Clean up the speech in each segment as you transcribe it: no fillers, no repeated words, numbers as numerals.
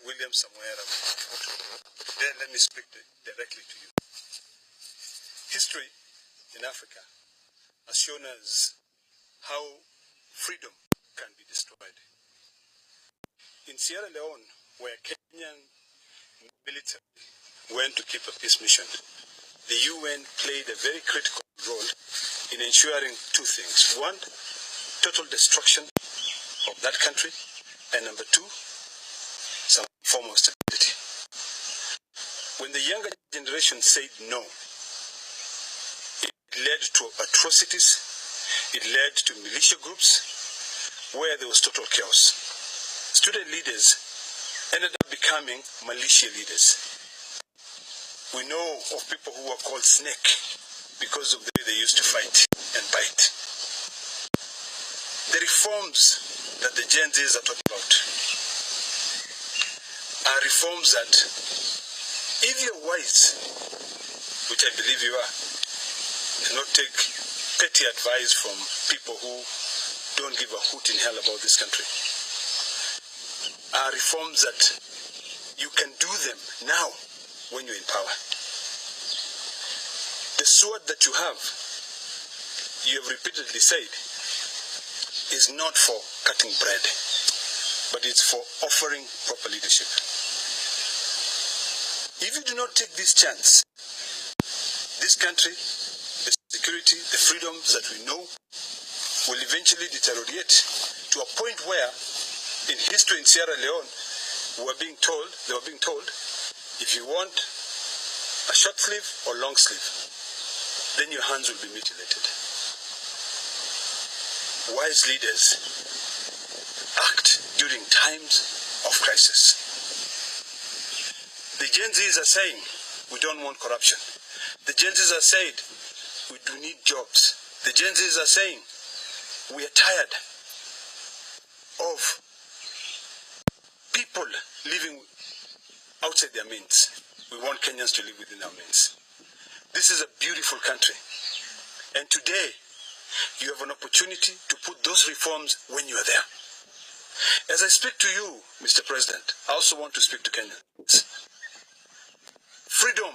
William Samuel Ruto. Then let me speak directly to you. History in Africa has shown us how freedom can be destroyed. In Sierra Leone, where Kenyan military went to keep a peace mission, the UN played a very critical role in ensuring two things. One, total destruction of that country, and number two, some form of stability. When the younger generation said no, it led to atrocities, it led to militia groups where there was total chaos. Student leaders ended up becoming militia leaders. We know of people who were called snake because of the way they used to fight and bite. The reforms that the Gen Zs are talking about are reforms that, if you're wise, which I believe you are, do not take petty advice from people who don't give a hoot in hell about this country, are reforms that you can do them now when you're in power. The sword that you have repeatedly said, is not for cutting bread, but it's for offering proper leadership. If you do not take this chance, this country, the security, the freedoms that we know, will eventually deteriorate to a point where, in history in Sierra Leone, they were being told, if you want a short sleeve or long sleeve, then your hands will be mutilated. Wise leaders act during times of crisis. The Gen Zs are saying, we don't want corruption. The Gen Zs are saying, we do need jobs. The Gen Zs are saying, we are tired of people living outside their means. We want Kenyans to live within our means. This is a beautiful country. And today, you have an opportunity to put those reforms when you are there. As I speak to you, Mr. President, I also want to speak to Kenyans. Freedom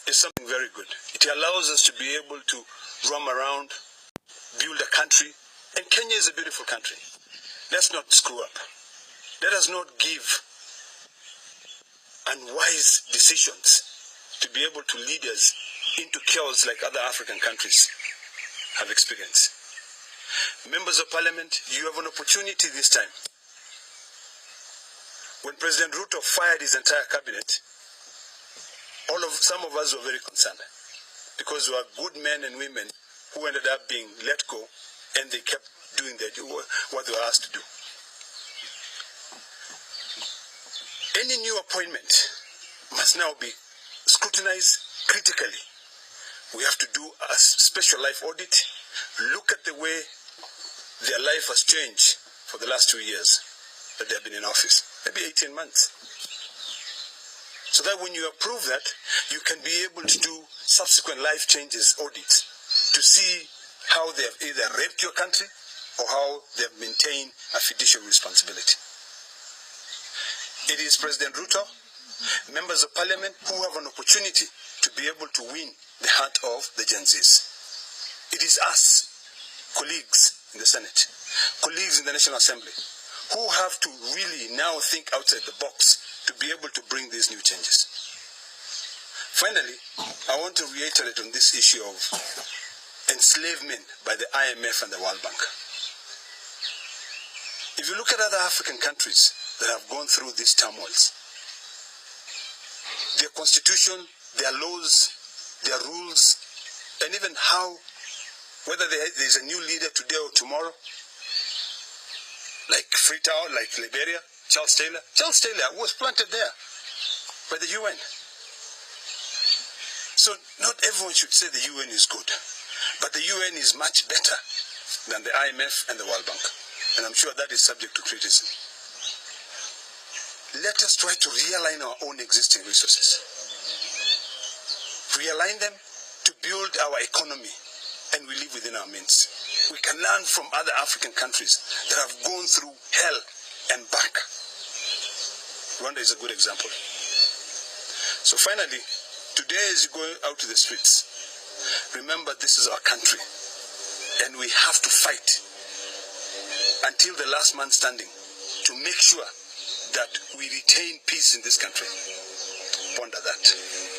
is something very good. It allows us to be able to roam around, build a country, and Kenya is a beautiful country. Let's not screw up. Let us not give unwise decisions to be able to lead us into chaos like other African countries have experienced. Members of Parliament, you have an opportunity this time. When President Ruto fired his entire cabinet, some of us were very concerned because we are good men and women who ended up being let go, and they kept doing what they were asked to do. Any new appointment must now be scrutinized critically. We have to do a special life audit, look at the way their life has changed for the last 2 years that they have been in office, maybe 18 months. So that when you approve that, you can be able to do subsequent life changes audits to see how they have either raped your country or how they have maintained a fiduciary responsibility. It is President Ruto, members of Parliament who have an opportunity to be able to win the heart of the Gen Zs. It is us, colleagues in the Senate, colleagues in the National Assembly, who have to really now think outside the box to be able to bring these new changes. Finally, I want to reiterate on this issue of enslavement by the IMF and the World Bank. If you look at other African countries that have gone through these turmoils, their constitution, their laws, their rules, and even how, whether there is a new leader today or tomorrow, like Freetown, like Liberia, Charles Taylor was planted there by the UN. So not everyone should say the UN is good, but the UN is much better than the IMF and the World Bank. And I'm sure that is subject to criticism. Let us try to realign our own existing resources. Realign them to build our economy, and we live within our means. We can learn from other African countries that have gone through hell and back. Rwanda is a good example. So finally, today as you go out to the streets, remember this is our country. And we have to fight until the last man standing to make sure that we retain peace in this country. Ponder that.